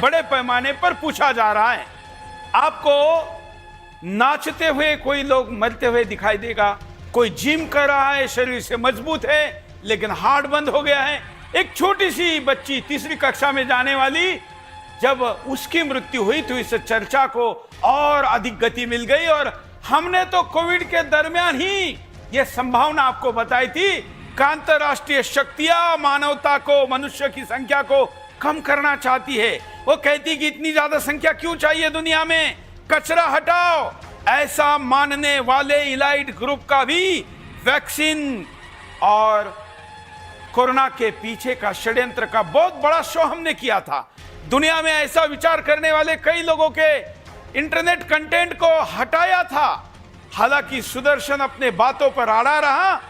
बड़े पैमाने पर पूछा जा रहा है। आपको नाचते हुए कोई लोग मरते हुए दिखाई देगा, कोई जिम कर रहा है, शरीर से मजबूत है, लेकिन हार्ट बंद हो गया है। एक छोटी सी बच्ची तीसरी कक्षा में जाने वाली, जब उसकी मृत्यु हुई तो इस चर्चा को और अधिक गति मिल गई। और हमने तो कोविड के दरमियान ही यह संभावना आपको बताई थी कि अंतरराष्ट्रीय शक्तियां मानवता को, मनुष्य की संख्या को कम करना चाहती है। वो कहती कि इतनी ज्यादा संख्या क्यों चाहिए दुनिया में, कचरा हटाओ। ऐसा मानने वाले इलाइट ग्रुप का भी वैक्सीन और कोरोना के पीछे का षड्यंत्र का बहुत बड़ा शो हमने किया था। दुनिया में ऐसा विचार करने वाले कई लोगों के इंटरनेट कंटेंट को हटाया था। हालांकि सुदर्शन अपने बातों पर अड़ा रहा,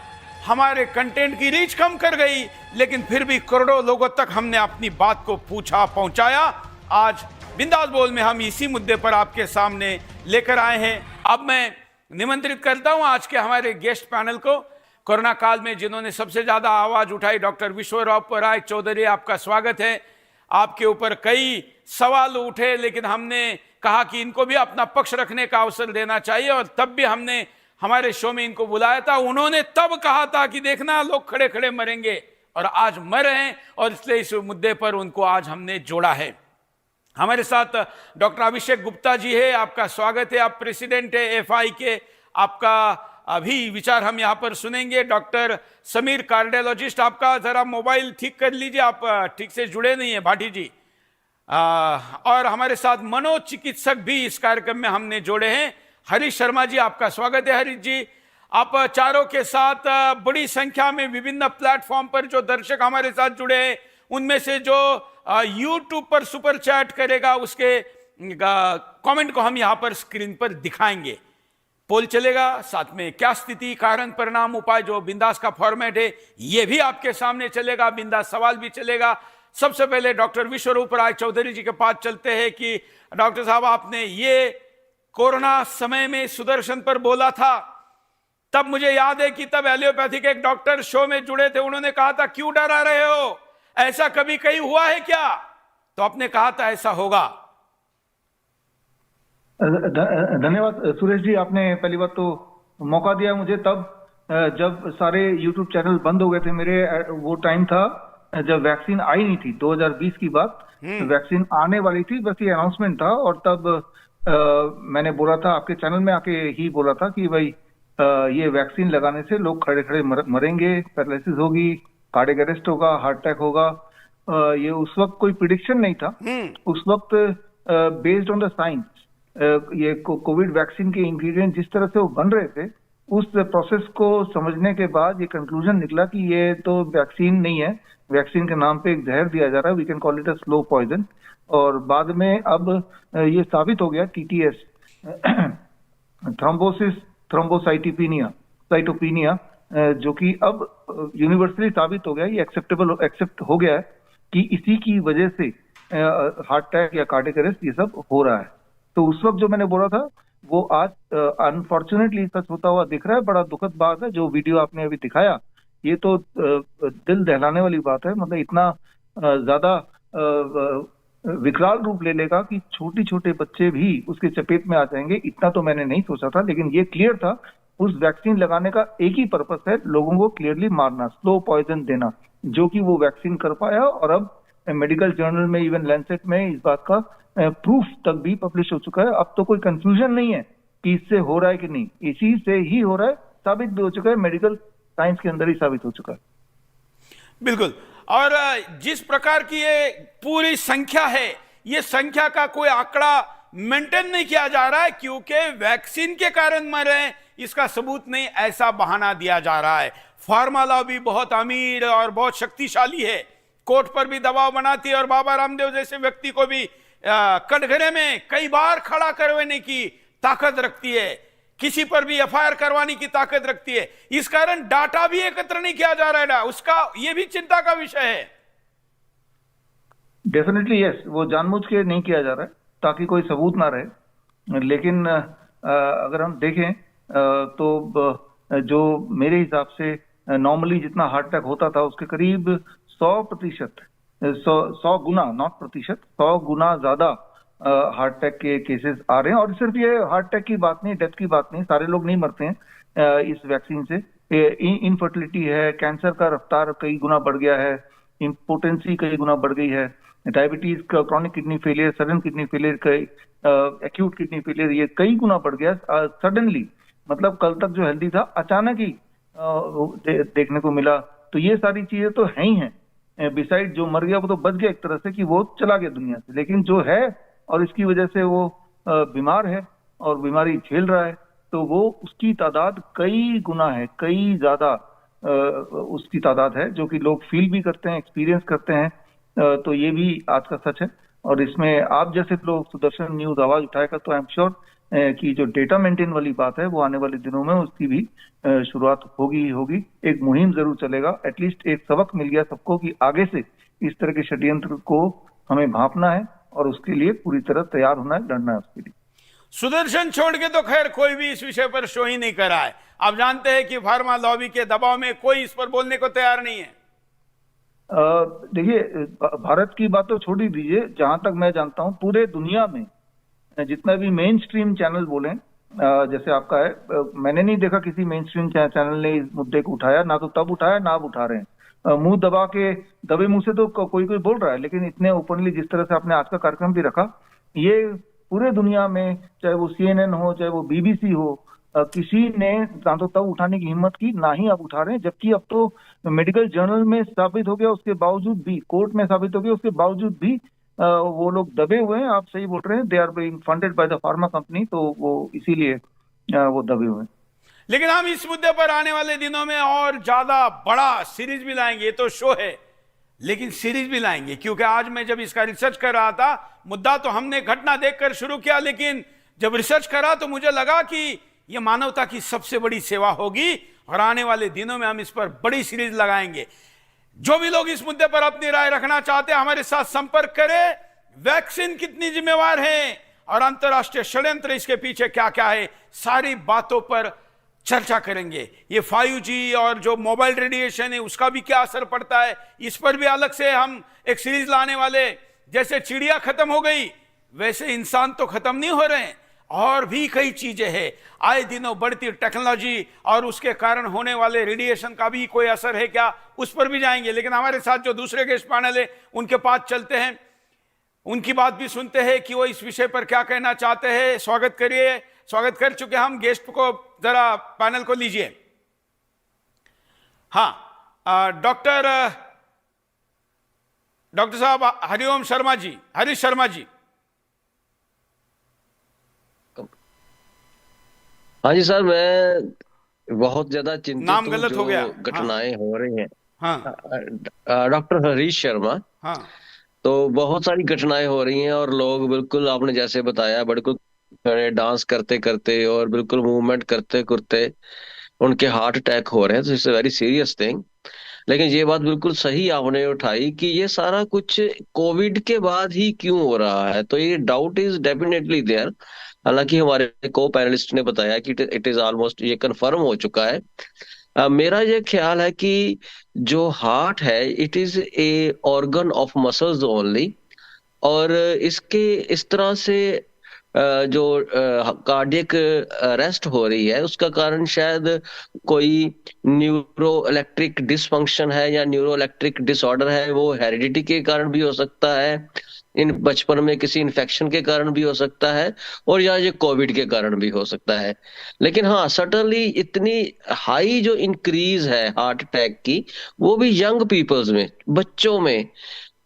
हमारे कंटेंट की रीच कम कर गई, लेकिन फिर भी करोड़ों लोगों तक हमने अपनी बात को पहुंचाया। आज बिंदास बोल में हम इसी मुद्दे पर आपके सामने लेकर आए हैं। अब मैं निमंत्रित करता हूं आज के हमारे गेस्ट पैनल को। कोरोना काल में जिन्होंने सबसे ज्यादा आवाज उठाई, डॉक्टर विश्वरूप राय चौधरी, आपका स्वागत है। आपके ऊपर कई सवाल उठे, लेकिन हमने कहा कि इनको भी अपना पक्ष रखने का अवसर देना चाहिए, और तब भी हमने हमारे शो में इनको बुलाया था। उन्होंने तब कहा था कि देखना लोग खड़े खड़े मरेंगे, और आज मर रहे हैं, और इसलिए इस मुद्दे पर उनको आज हमने जोड़ा है। हमारे साथ डॉक्टर अभिषेक गुप्ता जी है, आपका स्वागत है। आप प्रेसिडेंट है एफआई के, आपका अभी विचार हम यहाँ पर सुनेंगे। डॉक्टर समीर, कार्डियोलॉजिस्ट, आपका जरा मोबाइल ठीक कर लीजिए, आप ठीक से जुड़े नहीं है भाटी जी। और हमारे साथ मनोचिकित्सक भी इस कार्यक्रम में हमने जोड़े हैं। हरीश शर्मा जी, आपका स्वागत है। हरीश जी, आप चारों के साथ बड़ी संख्या में विभिन्न प्लेटफॉर्म पर जो दर्शक हमारे साथ जुड़े हैं, उनमें से जो यूट्यूब पर सुपर चैट करेगा उसके कमेंट को हम यहाँ पर स्क्रीन पर दिखाएंगे। पोल चलेगा, साथ में क्या स्थिति, कारण, परिणाम, उपाय, जो बिंदास का फॉर्मेट है, ये भी आपके सामने चलेगा। बिंदास सवाल भी चलेगा। सबसे पहले डॉक्टर विश्वरूप राय चौधरी जी के पास चलते हैं कि डॉक्टर साहब, आपने ये कोरोना समय में सुदर्शन पर बोला था, तब मुझे याद है कि तब एलियोपैथिक एक डॉक्टर शो में जुड़े थे, उन्होंने कहा था क्यों डरा रहे हो, ऐसा कभी कहीं हुआ है क्या? तो आपने कहा था ऐसा होगा। धन्यवाद सुरेश जी, आपने पहली बात तो मौका दिया मुझे तब जब सारे यूट्यूब चैनल बंद हो गए थे मेरे। वो टाइम था जब वैक्सीन आई नहीं थी, 2020 की बात। वैक्सीन आने वाली थी, बस ये अनाउंसमेंट था, और तब मैंने बोला था, आपके चैनल में आके ही बोला था कि भाई ये वैक्सीन लगाने से लोग खड़े खड़े मरेंगे, पैरालिसिस होगी, कार्डियक अरेस्ट होगा, हार्ट अटैक होगा। ये उस वक्त कोई प्रिडिक्शन नहीं था। उस वक्त बेस्ड ऑन द साइंस, ये कोविड वैक्सीन के इंग्रेडिएंट जिस तरह से वो बन रहे थे, उस प्रोसेस को समझने के बाद ये कंक्लूजन निकला कि ये तो वैक्सीन नहीं है, वैक्सीन के नाम पे एक जहर दिया जा रहा है, we can call it a slow poison. और बाद में अब ये साबित हो गया, टीटीएस, थ्रोम्बोसिस साइटोपिनिया, जो कि अब यूनिवर्सली साबित हो गया, ये एक्सेप्ट हो गया है कि इसी की वजह से हार्ट अटैक या कार्डियक अरेस्ट ये सब हो रहा है। तो उस वक्त जो मैंने बोला था वो आज अनफॉर्चुनेटली सच होता हुआ दिख रहा है। बड़ा दुखद बात है। जो वीडियो आपने अभी दिखाया, ये तो दिल दहलाने वाली बात है। मतलब इतना ज्यादा विकराल रूप ले लेगा कि छोटे छोटे बच्चे भी उसके चपेट में आ जाएंगे, इतना तो मैंने नहीं सोचा था। लेकिन ये क्लियर था, उस वैक्सीन लगाने का एक ही पर्पस है, लोगों को क्लियरली मारना, स्लो पॉइजन देना, जो कि वो वैक्सीन कर पाया। और अब मेडिकल जर्नल में, इवन लैंसेट में इस बात का प्रूफ तक भी पब्लिश हो चुका है। अब तो कोई कंफ्यूजन नहीं है कि इससे हो रहा है कि नहीं, इसी से ही हो रहा है, साबित भी हो चुका है, मेडिकल साइंस के अंदर ही साबित हो चुका है। बिल्कुल। और जिस प्रकार की ये पूरी संख्या है, ये संख्या का कोई आंकड़ा मेंटेन नहीं किया जा रहा है, क्योंकि वैक्सीन के कारण मर रहे हैं इसका सबूत नहीं, ऐसा बहाना दिया जा रहा है। फार्मा लॉबी बहुत अमीर और बहुत शक्तिशाली है, कोर्ट पर भी दबाव बनाती है, और बाबा रामदेव जैसे व्यक्ति को भी कटघरे में कई बार खड़ा करवाने की ताकत रखती है, किसी पर भी एफआईआर करवाने की ताकत रखती है। इस कारण डाटा भी एकत्र नहीं किया जा रहा है, उसका ये भी चिंता का विषय है। डेफिनेटली यस, वो जानबूझ के नहीं किया जा रहा है ताकि कोई सबूत ना रहे। लेकिन अगर हम देखें तो जो मेरे हिसाब से नॉर्मली जितना हार्ट अटैक होता था उसके करीब 100% 100 गुना, नॉट प्रतिशत, 100 गुना ज्यादा हार्ट अटैक के केसेस आ रहे हैं। और सिर्फ ये हार्ट अटैक की बात नहीं, डेथ की बात नहीं, सारे लोग नहीं मरते हैं इस वैक्सीन से। इनफर्टिलिटी है, कैंसर का रफ्तार कई गुना बढ़ गया है, इम्पोटेंसी कई गुना बढ़ गई है, डायबिटीज का, chronic kidney failure, sudden kidney failure, acute kidney failure, ये कई गुना बढ़ गया सडनली। मतलब कल तक जो हेल्दी था अचानक ही देखने को मिला। तो ये सारी चीजें तो है ही हैं। बिसाइड जो मर गया वो तो बच गया एक तरह से, कि वो चला गया दुनिया से, लेकिन जो है और इसकी वजह से वो बीमार है और बीमारी झेल रहा है, तो वो उसकी तादाद कई गुना है, कई ज्यादा उसकी तादाद है, जो कि लोग फील भी करते हैं, एक्सपीरियंस करते हैं। तो ये भी आज का सच है। और इसमें आप जैसे लोग सुदर्शन न्यूज आवाज उठाएगा तो आई एम श्योर कि जो डेटा मेंटेन वाली बात है वो आने वाले दिनों में उसकी भी शुरुआत होगी ही होगी। एक मुहिम जरूर चलेगा। एटलीस्ट एक सबक मिल गया सबको कि आगे से इस तरह के षड्यंत्र को हमें भांपना है और उसके लिए पूरी तरह तैयार होना है, लड़ना है उसके लिए। सुदर्शन छोड़ के तो खैर कोई भी इस विषय पर शो ही नहीं कर रहा है। आप जानते हैं कि फार्मा लॉबी के दबाव में कोई इस पर बोलने को तैयार नहीं है। देखिए, भारत की बात तो छोड़ ही दीजिए, जहां तक मैं जानता हूं पूरे दुनिया में जितना भी मेन स्ट्रीम चैनल बोले, जैसे आपका है, मैंने नहीं देखा किसी मेन स्ट्रीम चैनल ने इस मुद्दे को उठाया, ना तो तब उठाया ना अब उठा रहे हैं। मुंह दबा के, दबे मुंह से तो कोई कोई बोल रहा है, लेकिन इतने ओपनली जिस तरह से आपने आज का कार्यक्रम भी रखा, ये पूरे दुनिया में, चाहे वो CNN हो, चाहे वो BBC हो, किसी ने ना तो तब उठाने की हिम्मत की, ना ही अब उठा रहे हैं। जबकि अब तो मेडिकल जर्नल में साबित हो गया, उसके बावजूद भी, कोर्ट में साबित हो गया, उसके बावजूद भी वो लोग दबे हुए हैं। आप सही बोल रहे हैं, they are being funded by the pharma company, तो वो इसीलिए वो दबे हुए हैं। लेकिन हम इस मुद्दे पर आने वाले दिनों में और ज्यादा बड़ा सीरीज भी लाएंगे। ये तो शो है, लेकिन सीरीज भी लाएंगे, क्योंकि आज मैं जब इसका रिसर्च कर रहा था, मुद्दा तो हमने घटना देखकर शुरू किया, लेकिन जब रिसर्च करा तो मुझे लगा कि यह मानवता की सबसे बड़ी सेवा होगी और आने वाले दिनों में हम इस पर बड़ी सीरीज लगाएंगे। जो भी लोग इस मुद्दे पर अपनी राय रखना चाहते हैं, हमारे साथ संपर्क करें। वैक्सीन कितनी जिम्मेवार है और अंतर्राष्ट्रीय षड्यंत्र इसके पीछे क्या क्या है, सारी बातों पर चर्चा करेंगे। ये 5G और जो मोबाइल रेडिएशन है उसका भी क्या असर पड़ता है, इस पर भी अलग से हम एक सीरीज लाने वाले। जैसे चिड़िया खत्म हो गई, वैसे इंसान तो खत्म नहीं हो रहे हैं, और भी कई चीजें हैं। आए दिनों बढ़ती टेक्नोलॉजी और उसके कारण होने वाले रेडिएशन का भी कोई असर है क्या, उस पर भी जाएंगे। लेकिन हमारे साथ जो दूसरे गेस्ट पैनल है उनके पास चलते हैं, उनकी बात भी सुनते हैं कि वो इस विषय पर क्या कहना चाहते हैं। स्वागत करिए, स्वागत कर चुके हम गेस्ट को, जरा पैनल को लीजिए। हाँ, डॉक्टर साहब हरिओम शर्मा जी, हरीश शर्मा जी। हाँ जी सर, मैं बहुत ज्यादा चिंतित नाम हूँ गलत हो जो गया। घटनाएं हो रही हैं। हाँ डॉक्टर हरीश शर्मा। हाँ तो बहुत सारी घटनाएं हो रही हैं और लोग बिल्कुल आपने जैसे बताया, बिल्कुल खड़े डांस करते करते और बिल्कुल मूवमेंट करते करते उनके हार्ट अटैक हो रहे हैं। तो it's a very serious thing. लेकिन ये बात बिल्कुल सही आपने उठाई कि ये सारा कुछ कोविड के बाद ही क्यों हो रहा है, तो ये डाउट इज डेफिनेटली देयर। हालांकि हमारे को पैनलिस्ट ने बताया कि इट इज ऑलमोस्ट ये कंफर्म हो चुका है। मेरा ये ख्याल है कि जो हार्ट है, it is a organ of muscles only, और इसके इस तरह से जो कार्डियक अरेस्ट हो रही है उसका कारण शायद कोई न्यूरो इलेक्ट्रिक डिसफंक्शन है या न्यूरो इलेक्ट्रिक डिसऑर्डर है। वो हेरिडिटी के कारण भी हो सकता है, इन बचपन में किसी इन्फेक्शन के कारण भी हो सकता है, और या ये कोविड के कारण भी हो सकता है। लेकिन हाँ, सर्टनली इतनी हाई जो इंक्रीज है हार्ट अटैक की, वो भी यंग पीपल्स में, बच्चों में।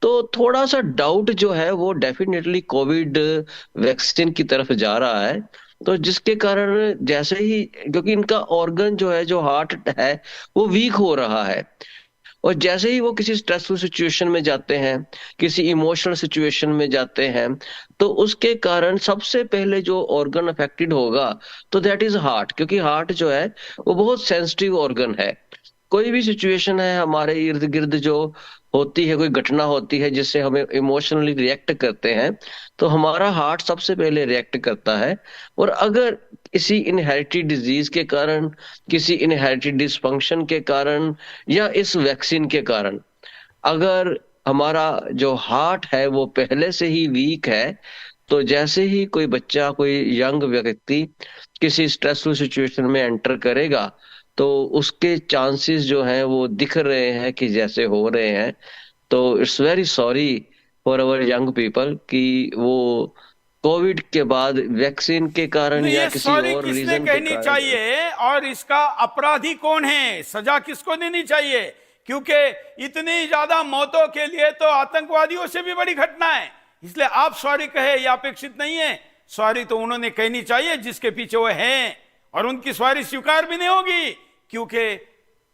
तो थोड़ा सा डाउट जो है वो डेफिनेटली कोविड वैक्सीन की तरफ जा रहा है। तो जिसके कारण जैसे ही, क्योंकि इनका ऑर्गन जो है, जो हार्ट है, वो वीक हो रहा है, और जैसे ही वो किसी स्ट्रेसफुल सिचुएशन में जाते हैं, किसी इमोशनल सिचुएशन में जाते हैं, तो उसके कारण सबसे पहले जो ऑर्गन अफेक्टेड होगा तो दैट इज हार्ट। क्योंकि हार्ट जो है वो बहुत सेंसिटिव ऑर्गन है। कोई भी सिचुएशन है हमारे इर्द गिर्द जो होती है, कोई घटना होती है जिससे हमें इमोशनली रिएक्ट करते हैं, तो हमारा हार्ट सबसे पहले रिएक्ट करता है। और अगर किसी इनहेरिटेड डिजीज के कारण, किसी इनहेरिटेड डिसफंक्शन के कारण, या इस वैक्सीन के कारण अगर हमारा जो हार्ट है वो पहले से ही वीक है, तो जैसे ही कोई बच्चा, कोई यंग व्यक्ति किसी स्ट्रेसफुल सिचुएशन में एंटर करेगा, तो उसके चांसेस जो हैं वो दिख रहे हैं कि जैसे हो रहे हैं। तो it's very sorry for our young people कि वो कोविड के बाद वैक्सीन के कारण नहीं, या ये किसी सॉरी और किसने रीजन के कहनी कारण। चाहिए और इसका अपराधी कौन है, सजा किसको देनी चाहिए? क्योंकि इतनी ज्यादा मौतों के लिए तो आतंकवादियों से भी बड़ी घटना है, इसलिए आप सॉरी कहे ये अपेक्षित नहीं है। सॉरी तो उन्होंने कहनी चाहिए जिसके पीछे वो हैं, और उनकी सॉरी स्वीकार भी नहीं होगी, क्योंकि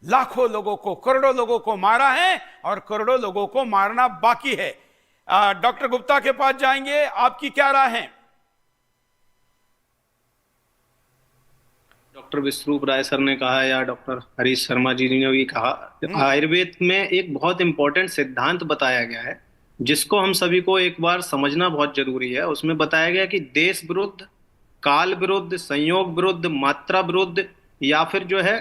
लाखों लोगों को, करोड़ों लोगों को मारा है और करोड़ों लोगों को मारना बाकी है। डॉक्टर गुप्ता के पास जाएंगे, आपकी क्या राय है? डॉक्टर विश्वरूप राय सर ने कहा या डॉक्टर हरीश शर्मा जी ने भी कहा, आयुर्वेद में एक बहुत इंपॉर्टेंट सिद्धांत बताया गया है जिसको हम सभी को एक बार समझना बहुत जरूरी है। उसमें बताया गया कि देश विरुद्ध, काल विरुद्ध, संयोग विरुद्ध, मात्रा विरुद्ध, या फिर जो है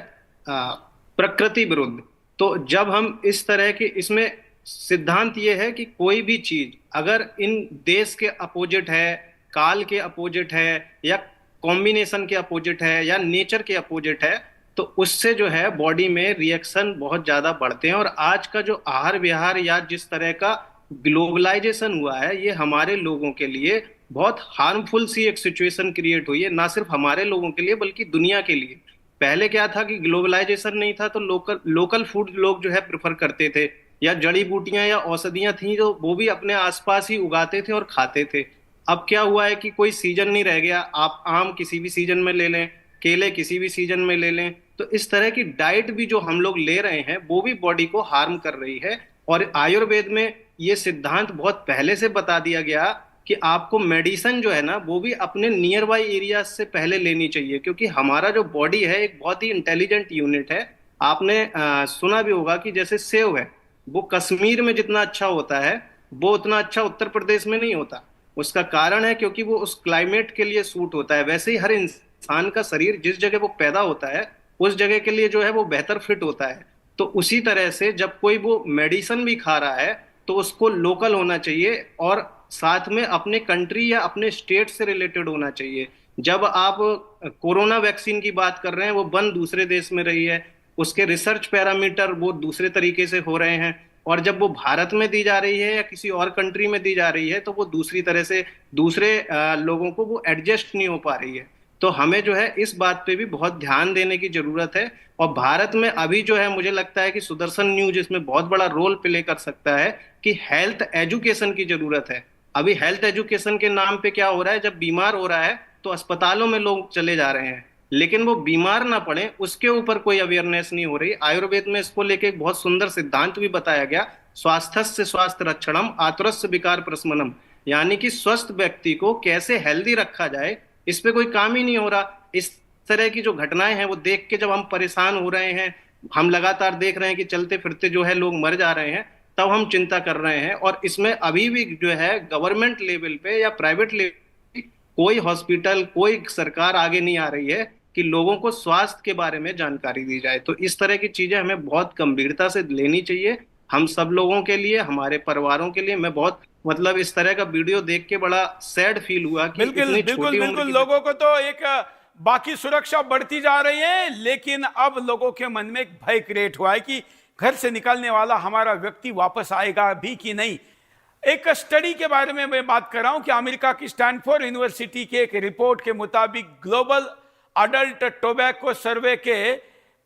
प्रकृति विरुद्ध। तो जब हम इस तरह के, इसमें सिद्धांत ये है कि कोई भी चीज अगर इन देश के अपोजिट है, काल के अपोजिट है, या कॉम्बिनेशन के अपोजिट है, या नेचर के अपोजिट है, तो उससे जो है बॉडी में रिएक्शन बहुत ज्यादा बढ़ते हैं। और आज का जो आहार विहार या जिस तरह का ग्लोबलाइजेशन हुआ है, ये हमारे लोगों के लिए बहुत हार्मफुल सी एक सिचुएशन क्रिएट हुई है, ना सिर्फ हमारे लोगों के लिए बल्कि दुनिया के लिए। पहले क्या था कि ग्लोबलाइजेशन नहीं था तो लोकल फूड लोग जो है प्रेफर करते थे, या जड़ी बूटियां या औषधियां थी जो वो भी अपने आसपास ही उगाते थे और खाते थे। अब क्या हुआ है कि कोई सीजन नहीं रह गया, आप आम किसी भी सीजन में ले लें, केले किसी भी सीजन में ले लें, तो इस तरह की डाइट भी जो हम लोग ले रहे हैं वो भी बॉडी को हार्म कर रही है। और आयुर्वेद में ये सिद्धांत बहुत पहले से बता दिया गया कि आपको मेडिसिन जो है ना वो भी अपने नियर बाई एरिया से पहले लेनी चाहिए, क्योंकि हमारा जो बॉडी है एक बहुत ही इंटेलिजेंट यूनिट है। आपने सुना भी होगा कि जैसे सेव है, वो कश्मीर में जितना अच्छा होता है वो उतना अच्छा उत्तर प्रदेश में नहीं होता। उसका कारण है क्योंकि वो उस क्लाइमेट के लिए सूट होता है। वैसे ही हर इंसान का शरीर जिस जगह वो पैदा होता है उस जगह के लिए जो है वो बेहतर फिट होता है। तो उसी तरह से जब कोई वो मेडिसिन भी खा रहा है तो उसको लोकल होना चाहिए और साथ में अपने कंट्री या अपने स्टेट से रिलेटेड होना चाहिए। जब आप कोरोना वैक्सीन की बात कर रहे हैं, वो बन दूसरे देश में रही है, उसके रिसर्च पैरामीटर वो दूसरे तरीके से हो रहे हैं, और जब वो भारत में दी जा रही है या किसी और कंट्री में दी जा रही है तो वो दूसरी तरह से दूसरे लोगों को वो एडजस्ट नहीं हो पा रही है। तो हमें जो है इस बात पे भी बहुत ध्यान देने की जरूरत है। और भारत में अभी जो है मुझे लगता है कि सुदर्शन न्यूज इसमें बहुत बड़ा रोल प्ले कर सकता है कि हेल्थ एजुकेशन की जरूरत है। अभी हेल्थ एजुकेशन के नाम पे क्या हो रहा है, जब बीमार हो रहा है तो अस्पतालों में लोग चले जा रहे हैं, लेकिन वो बीमार ना पड़े उसके ऊपर कोई अवेयरनेस नहीं हो रही। आयुर्वेद में इसको लेके एक बहुत सुंदर सिद्धांत भी बताया गया, स्वास्थ्य स्वास्थ्य रक्षणम आतुरस्य विकार प्रशमनम, यानी कि स्वस्थ व्यक्ति को कैसे हेल्दी रखा जाए, इस पे कोई काम ही नहीं हो रहा। इस तरह की जो घटनाएं हैं वो देख के जब हम परेशान हो रहे हैं, हम लगातार देख रहे हैं कि चलते फिरते जो है लोग मर जा रहे हैं, तब हम चिंता कर रहे हैं। और इसमें अभी भी जो है गवर्नमेंट लेवल पे या प्राइवेट लेवल कोई हॉस्पिटल, कोई सरकार आगे नहीं आ रही है कि लोगों को स्वास्थ्य के बारे में जानकारी दी जाए। तो इस तरह की चीजें हमें बहुत गंभीरता से लेनी चाहिए, हम सब लोगों के लिए, हमारे परिवारों के लिए। मैं बहुत मतलब इस तरह का वीडियो देख के बड़ा सैड फील हुआ कि बिल्कुल बिल्कुल बिल्कुल, लोगों को तो एक बाकी सुरक्षा बढ़ती जा रही है, लेकिन अब लोगों के मन में एक भय क्रिएट हुआ है कि घर से निकलने वाला हमारा व्यक्ति वापस आएगा भी कि नहीं। एक स्टडी के बारे में मैं बात कर रहा हूं कि अमेरिका की स्टैनफोर्ड यूनिवर्सिटी के एक रिपोर्ट के मुताबिक ग्लोबल अडल्ट टोबैको सर्वे के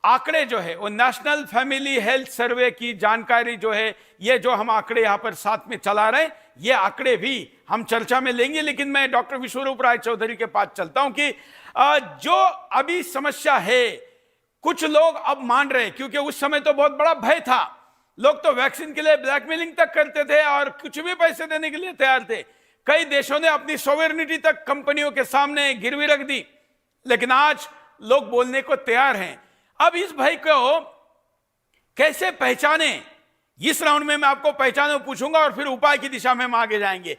आंकड़े जो है, वो नेशनल फैमिली हेल्थ सर्वे की जानकारी जो है, ये जो हम आंकड़े यहां पर साथ में चला रहे हैं, ये आंकड़े भी हम चर्चा में लेंगे। लेकिन मैं डॉक्टर विश्वरूप राय चौधरी के पास चलता हूं कि जो अभी समस्या है, कुछ लोग अब मान रहे, क्योंकि उस समय तो बहुत बड़ा भय था, लोग तो वैक्सीन के लिए ब्लैकमेलिंग तक करते थे और कुछ भी पैसे देने के लिए तैयार थे। कई देशों ने अपनी सॉवरेनिटी तक कंपनियों के सामने गिरवी रख दी, लेकिन आज लोग बोलने को तैयार हैं। अब इस भय को कैसे पहचाने, इस राउंड में मैं आपको पहचाने पूछूंगा और फिर उपाय की दिशा में हम आगे जाएंगे।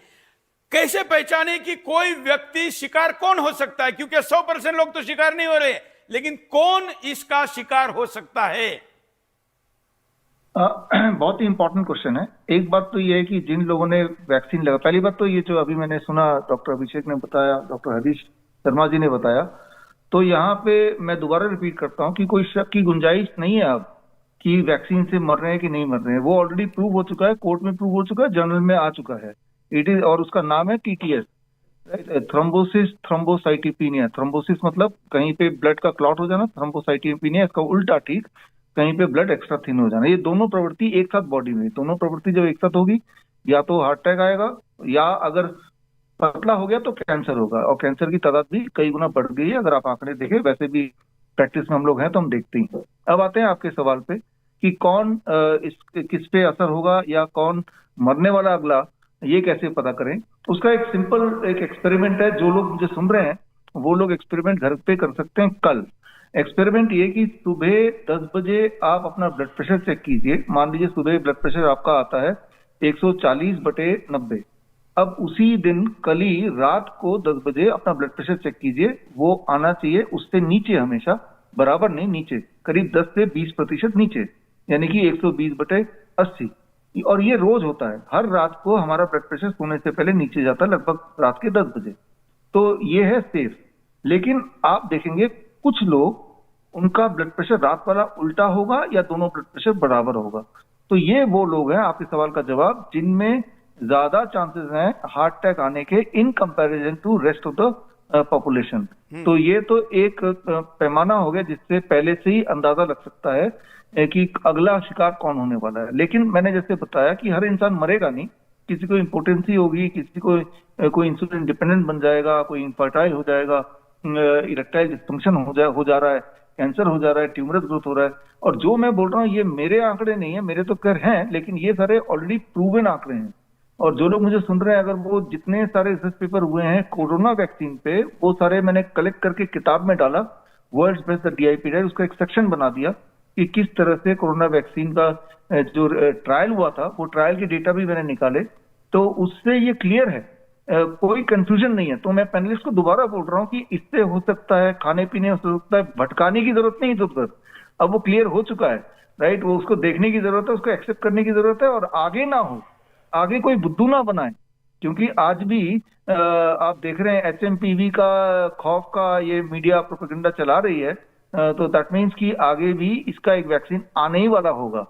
कैसे पहचाने कि कोई व्यक्ति शिकार कौन हो सकता है, क्योंकि 100% लोग तो शिकार नहीं हो रहे, लेकिन कौन इसका शिकार हो सकता है? बहुत ही इंपॉर्टेंट क्वेश्चन है। एक बात तो ये है कि जिन लोगों ने वैक्सीन लगा, पहली बात तो ये जो अभी मैंने सुना डॉक्टर अभिषेक ने बताया, डॉक्टर हरीश शर्मा जी ने बताया, तो यहाँ पे मैं दोबारा रिपीट करता हूँ कि कोई शक की गुंजाइश नहीं है अब कि वैक्सीन से मर रहे हैं कि नहीं मर रहे हैं। वो ऑलरेडी प्रूव हो चुका है, कोर्ट में प्रूव हो चुका है, जर्नल में आ चुका है। इट इज, और उसका नाम है TTS, थ्रोम्बोसिस थ्रोम्बोसाइटोपेनिया। थ्रोम्बोसिस मतलब कहीं पे ब्लड का क्लॉट हो जाना, थ्रोम्बोसाइटोपेनिया इसका उल्टा, ठीक, कहीं पे ब्लड एक्स्ट्रा थिन हो जाना। ये दोनों प्रवृत्ति एक साथ बॉडी में, दोनों प्रवृत्ति जब एक साथ होगी, या तो हार्ट अटैक आएगा, या अगर पतला हो गया तो कैंसर होगा। और कैंसर की तादाद भी कई गुना बढ़ गई है, अगर आप आंकड़े देखें। वैसे भी प्रैक्टिस में हम लोग हैं तो हम देखते ही हैं। अब आते हैं आपके सवाल पे कि कौन किस पे असर होगा या कौन मरने वाला अगला, ये कैसे पता करें। उसका एक सिंपल एक एक्सपेरिमेंट है। जो लोग मुझे सुन रहे हैं वो लोग एक्सपेरिमेंट घर पे कर सकते हैं कल। एक्सपेरिमेंट ये कि सुबह 10 बजे आप अपना ब्लड प्रेशर चेक कीजिए। मान लीजिए सुबह ब्लड प्रेशर आपका आता है 140/90। अब उसी दिन कल ही रात को 10 बजे अपना ब्लड प्रेशर चेक कीजिए, वो आना चाहिए उससे नीचे, हमेशा बराबर नहीं, नीचे, करीब 10 से 20% नीचे, यानी कि 120/80। और ये रोज होता है, हर रात को हमारा ब्लड प्रेशर सोने से पहले नीचे जाता है, लगभग रात के 10 बजे। तो ये है सेफ। लेकिन आप देखेंगे कुछ लोग, उनका ब्लड प्रेशर रात वाला उल्टा होगा या दोनों ब्लड प्रेशर बराबर होगा। तो ये वो लोग हैं, आपके सवाल का जवाब, जिनमें ज्यादा चांसेस हैं हार्ट अटैक आने के in comparison to rest of the population. तो ये तो एक पैमाना हो गया जिससे पहले से ही अंदाजा लग सकता है कि अगला शिकार कौन होने वाला है। लेकिन मैंने जैसे बताया कि हर इंसान मरेगा नहीं, किसी को इम्पोर्टेंसी होगी, किसी को कोई इंसुलिन डिपेंडेंट बन जाएगा, कोई इनफर्टाइल हो जाएगा, इरेक्टाइल डिस्फंक्शन हो जा रहा है, कैंसर हो जा रहा है, ट्यूमरस ग्रोथ हो रहा है। और जो मैं बोल रहा हूँ ये मेरे आंकड़े नहीं है, मेरे तो कर हैं, लेकिन ये सारे ऑलरेडी प्रूवन आंकड़े हैं। और जो लोग मुझे सुन रहे हैं, अगर वो जितने सारे रिसर्च पेपर हुए हैं कोरोना वैक्सीन पे, वो सारे मैंने कलेक्ट करके किताब में डाला, वर्ल्ड्स बेस्ट DIP डाइट, उसका एक सेक्शन बना दिया कि किस तरह से कोरोना वैक्सीन का जो ट्रायल हुआ था, वो ट्रायल के डेटा भी मैंने निकाले। तो उससे ये क्लियर है, कोई कंफ्यूजन नहीं है। तो मैं पैनलिस्ट को दोबारा बोल रहा हूँ कि इससे हो सकता है, खाने पीने हो सकता है, भटकाने की जरूरत नहीं, जरूरत अब वो क्लियर हो चुका है, राइट। वो उसको देखने की जरूरत है, उसको एक्सेप्ट करने की जरूरत है, और आगे ना हो, आगे कोई बुद्धू ना बनाए। क्योंकि आज भी आप देख रहे हैं HMPV का खौफ का ये मीडिया प्रोपेगेंडा चला रही है, तो दैट मीन्स कि आगे भी इसका एक वैक्सीन आने ही वाला होगा।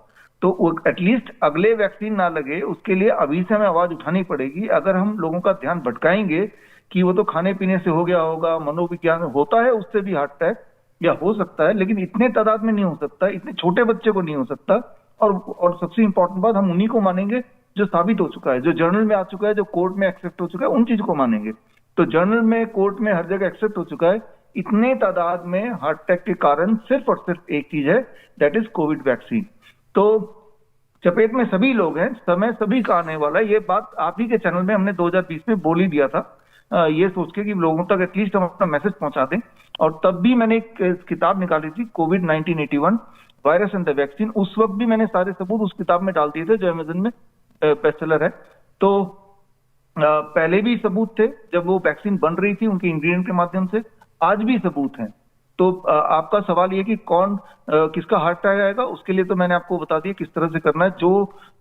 तो एटलीस्ट अगले वैक्सीन ना लगे उसके लिए अभी से हमें आवाज उठानी पड़ेगी। अगर हम लोगों का ध्यान भटकाएंगे कि वो तो खाने पीने से हो गया होगा, मनोविज्ञान होता है, उससे भी हार्ट अटैक या हो सकता है, लेकिन इतने तादाद में नहीं हो सकता, इतने छोटे बच्चे को नहीं हो सकता। और सबसे इंपॉर्टेंट बात, हम उन्हीं को मानेंगे जो साबित हो चुका है, जो जर्नल में आ चुका है, जो कोर्ट में एक्सेप्ट हो चुका है, उन चीजों को मानेंगे। तो जर्नल में, कोर्ट में, हर जगह एक्सेप्ट हो चुका है। इतने तादाद में हार्ट अटैक के कारण सिर्फ और सिर्फ एक चीज है, दैट इज कोविड वैक्सीन। तो चपेट में सभी लोग हैं, समय सभी का आने वाला है। ये बात आप ही के चैनल में हमने 2020 में बोल ही दिया था, ये सोच के कि लोगों तक एटलीस्ट हम अपना मैसेज पहुंचा दें। और तब भी मैंने एक किताब निकाली थी, Covid 1981 virus and the vaccine. उस वक्त भी मैंने सारे सबूत उस किताब में डाल दिए थे, जो अमेजन में बेस्टसेलर है। तो पहले भी सबूत थे जब वो वैक्सीन बन रही थी उनके इंग्रेडिएंट के माध्यम से, आज भी सबूत हैं। तो आपका सवाल ये कि कौन किसका हार्ट अटैक आएगा, उसके लिए तो मैंने आपको बता दिया किस तरह से करना है। जो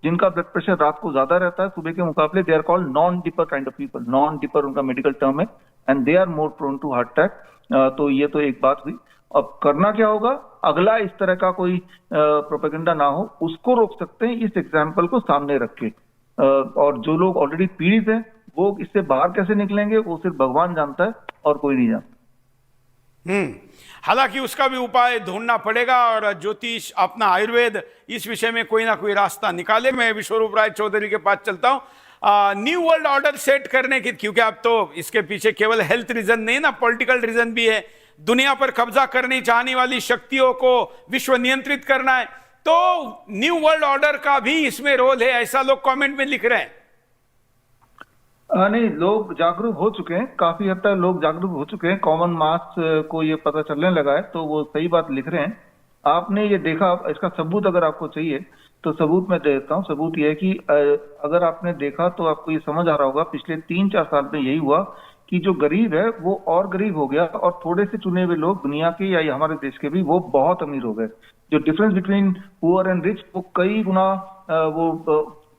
जिनका ब्लड प्रेशर रात को ज्यादा रहता है सुबह के मुकाबले, they are called non dipper kind of people. Non dipper उनका मेडिकल टर्म है, and they are more prone to heart attack. तो ये तो एक बात हुई। अब करना क्या होगा, अगला इस तरह का कोई प्रोपेगेंडा ना हो, उसको रोक सकते हैं इस एग्जाम्पल को सामने रख के। और जो लोग ऑलरेडी पीड़ित हैं वो इससे बाहर कैसे निकलेंगे, वो सिर्फ भगवान जानता है और कोई नहीं जानता। हालांकि उसका भी उपाय ढूंढना पड़ेगा, और ज्योतिष अपना आयुर्वेद इस विषय में कोई ना कोई रास्ता निकाले। मैं विश्वरूप राय चौधरी के पास चलता हूं। न्यू वर्ल्ड ऑर्डर सेट करने की, क्योंकि अब तो इसके पीछे केवल हेल्थ रीजन नहीं ना, पॉलिटिकल रीजन भी है। दुनिया पर कब्जा करनी चाहने वाली शक्तियों को विश्व नियंत्रित करना है, तो न्यू वर्ल्ड ऑर्डर का भी इसमें रोल है, ऐसा लोग कमेंट में लिख रहे हैं। नहीं, लोग जागरूक हो चुके हैं, काफी हद तक लोग जागरूक हो चुके हैं। कॉमन मास को ये पता चलने लगा है, तो वो सही बात लिख रहे हैं। आपने ये देखा, इसका सबूत अगर आपको चाहिए तो सबूत मैं दे देता हूँ। सबूत ये है कि अगर आपने देखा तो आपको ये समझ आ रहा होगा, पिछले 3-4 साल में यही हुआ कि जो गरीब है वो और गरीब हो गया, और थोड़े से चुने हुए लोग दुनिया के या ये हमारे देश के भी वो बहुत अमीर हो गए। जो difference between poor and rich वो कई गुना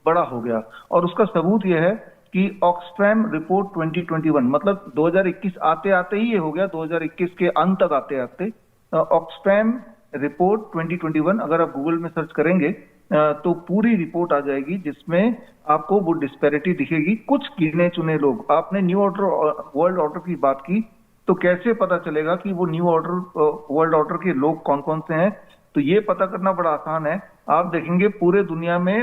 बड़ा हो गया। और उसका सबूत यह है कि ऑक्सफैम रिपोर्ट 2021, मतलब 2021 आते आते ही ये हो गया, 2021 के अंत तक आते आते ऑक्सफैम रिपोर्ट 2021 अगर आप गूगल में सर्च करेंगे तो पूरी रिपोर्ट आ जाएगी, जिसमें आपको वो डिस्पैरिटी दिखेगी। कुछ गिने चुने लोग, आपने न्यू ऑर्डर वर्ल्ड ऑर्डर की बात की, तो कैसे पता चलेगा कि वो न्यू ऑर्डर वर्ल्ड ऑर्डर के लोग कौन कौन से हैं? तो ये पता करना बड़ा आसान है। आप देखेंगे पूरे दुनिया में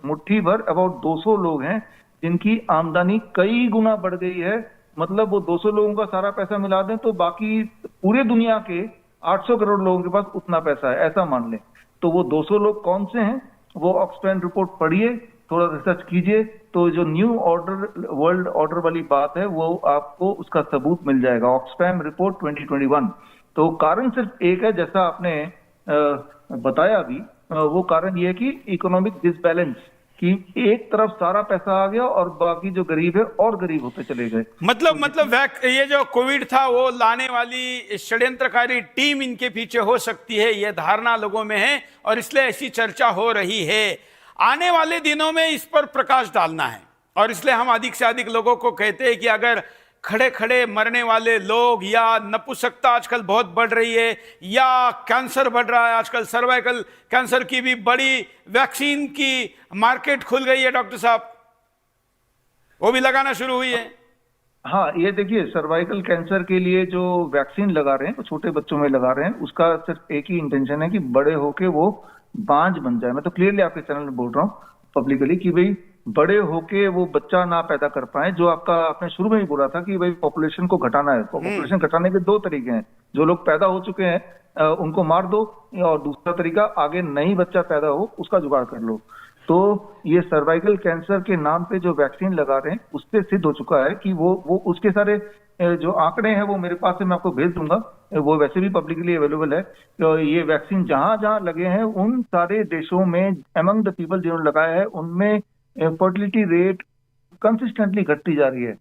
मुट्ठी भर अबाउट 200 लोग हैं जिनकी आमदनी कई गुना बढ़ गई है। मतलब वो 200 लोगों का सारा पैसा मिला दें तो बाकी पूरे दुनिया के 800 करोड़ लोगों के पास उतना पैसा है, ऐसा मान लें। तो वो 200 लोग कौन से हैं, वो ऑक्सफैम रिपोर्ट पढ़िए, थोड़ा रिसर्च कीजिए, तो जो न्यू ऑर्डर वर्ल्ड ऑर्डर वाली बात है वो आपको उसका सबूत मिल जाएगा। Oxfam report 2021। तो कारण सिर्फ एक है, जैसा आपने बताया अभी, वो कारण ये है कि इकोनॉमिक डिसबैलेंस, कि एक तरफ सारा पैसा आ गया और बाकी जो गरीब है और गरीब होते चले गए। मतलब ये जो कोविड था वो लाने वाली षड्यंत्रकारी टीम इनके पीछे हो सकती है, ये धारणा लोगों में है और इसलिए ऐसी चर्चा हो रही है। आने वाले दिनों में इस पर प्रकाश डालना है और इसलिए हम अधिक से अधिक लोगों को कहते हैं कि अगर खड़े खड़े मरने वाले लोग, या नपुंसकता आजकल बहुत बढ़ रही है, या कैंसर बढ़ रहा है आजकल, सर्वाइकल कैंसर की भी बड़ी वैक्सीन की मार्केट खुल गई है डॉक्टर साहब, वो भी लगाना शुरू हुई है। हाँ, ये देखिए, सर्वाइकल कैंसर के लिए जो वैक्सीन लगा रहे हैं, वो छोटे बच्चों में लगा रहे हैं, उसका सिर्फ एक ही इंटेंशन है कि बड़े होके वो बांझ बन जाए। मैं तो क्लियरली आपके चैनल में बोल रहा हूँ पब्लिकली कि भाई बड़े होके वो बच्चा ना पैदा कर पाए। जो आपका आपने शुरू में ही बोला था कि भाई पॉपुलेशन को घटाना है, पॉपुलेशन घटाने के दो तरीके हैं। जो लोग पैदा हो चुके हैं उनको मार दो, और दूसरा तरीका आगे नई बच्चा पैदा हो उसका जुगाड़ कर लो। तो ये सर्वाइकल कैंसर के नाम पे जो वैक्सीन लगा रहे हैं उससे सिद्ध हो चुका है कि वो उसके सारे जो आंकड़े हैं वो मेरे पास है, मैं आपको भेज दूंगा, वो वैसे भी पब्लिकली अवेलेबल है। तो ये वैक्सीन जहां जहां लगे हैं उन सारे देशों में, अमंग द पीपल जिन्होंने लगाया है, उनमें फर्टिलिटी रेट कंसिस्टेंटली घटती जा रही है।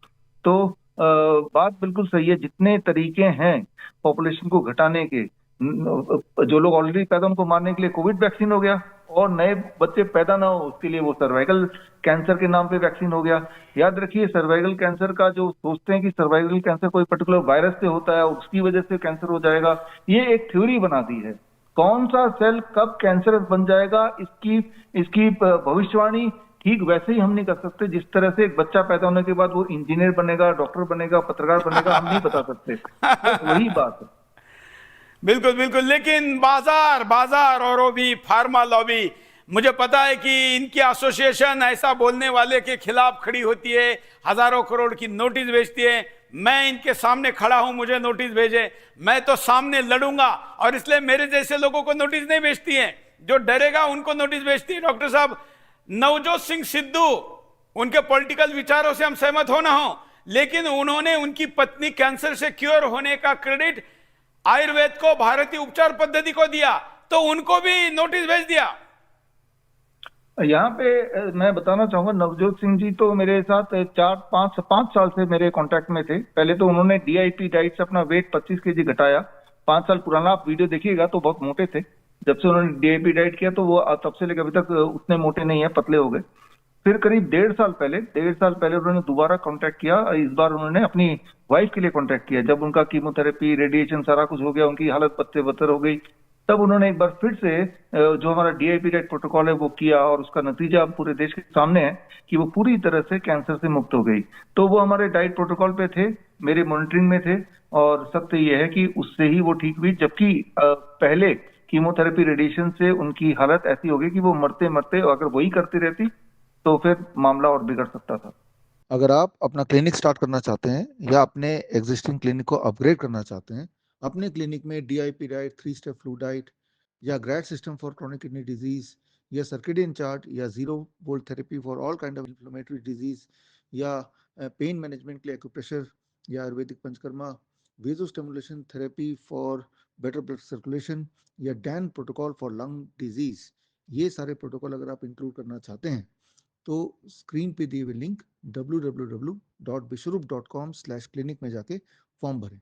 तो बात बिल्कुल सही है, जितने तरीके हैं पॉपुलेशन को घटाने के, जो लोग ऑलरेडी पैदा उनको मारने के लिए कोविड वैक्सीन हो गया, और नए बच्चे पैदा ना हो उसके लिए वो सर्वाइकल कैंसर के नाम पे वैक्सीन हो गया। याद रखिए, सर्वाइकल कैंसर का जो सोचते हैं कि सर्वाइकल कैंसर कोई पर्टिकुलर वायरस से होता है और उसकी वजह से कैंसर हो जाएगा, ये एक थ्योरी बना दी है। कौन सा सेल कब कैंसरस बन जाएगा इसकी इसकी भविष्यवाणी ठीक वैसे ही हम नहीं कर सकते जिस तरह से एक बच्चा पैदा होने के बाद वो इंजीनियर बनेगा, डॉक्टर बनेगा, पत्रकार बनेगा, हम नहीं बता सकते। तो वही बात है। बिल्कुल बिल्कुल, लेकिन बाजार बाजार और वो भी फार्मा लॉबी, मुझे पता है कि इनकी एसोसिएशन ऐसा बोलने वाले के खिलाफ खड़ी होती है, हजारों करोड़ की नोटिस भेजती है। मैं इनके सामने खड़ा हूं, मुझे नोटिस भेजे, मैं तो सामने लड़ूंगा, और इसलिए मेरे जैसे लोगों को नोटिस नहीं भेजती है, जो डरेगा उनको नोटिस भेजती है। डॉक्टर साहब, नवजोत सिंह सिद्धू, उनके पॉलिटिकल विचारों से हम सहमत हो ना हो, लेकिन उन्होंने उनकी पत्नी कैंसर से क्योर होने का क्रेडिट आयुर्वेद को, भारतीय उपचार पद्धति को दिया, तो उनको भी नोटिस भेज दिया। यहाँ पे मैं बताना चाहूंगा, नवजोत सिंह जी तो मेरे साथ 4-5 साल से मेरे कांटेक्ट में थे। पहले तो उन्होंने डीआईपी डाइट से अपना वेट 25 केजी घटाया। 5 साल पुराना आप वीडियो देखिएगा तो बहुत मोटे थे। जब से उन्होंने डीआईपी डाइट किया तो वो तब से लेकर अभी तक उतने मोटे नहीं है, पतले हो गए। फिर करीब 1.5 साल पहले उन्होंने दोबारा कांटेक्ट किया। इस बार उन्होंने अपनी वाइफ के लिए कांटेक्ट किया। जब उनका कीमोथेरेपी, रेडिएशन सारा कुछ हो गया, उनकी हालत पत्ते बत्तर हो गई, तब उन्होंने एक बार फिर से जो हमारा डीआईपी डाइट प्रोटोकॉल है वो किया, और उसका नतीजा अब पूरे देश के सामने है कि वो पूरी तरह से कैंसर से मुक्त हो गई। तो वो हमारे डाइट प्रोटोकॉल पे थे, मेरे मॉनिटरिंग में थे, और सत्य ये है कि उससे ही वो ठीक हुई। जबकि पहले कीमोथेरेपी, रेडिएशन से उनकी हालत ऐसी हो गई कि वो मरते मरते, अगर वही करती रहती तो फिर मामला और बिगड़ सकता था। अगर आप अपना क्लिनिक स्टार्ट करना चाहते हैं या अपने एग्जिस्टिंग क्लिनिक को अपग्रेड करना चाहते हैं, अपने क्लिनिक में DIP diet, 3 step flu diet, या grad system for chronic kidney disease, या सर्केडियन चार्ट, या zero volt therapy for all kind of inflammatory disease, या पेन मैनेजमेंट के लिए एक्यूप्रेशर या Ayurvedic Panchakarma, vago stimulation therapy for better blood circulation, या DAN protocol for lung disease, ये सारे protocol अगर आप इंक्लूड करना चाहते हैं तो स्क्रीन पे दिए हुए लिंक www.bishrup.com/clinic में जाके फॉर्म भरें।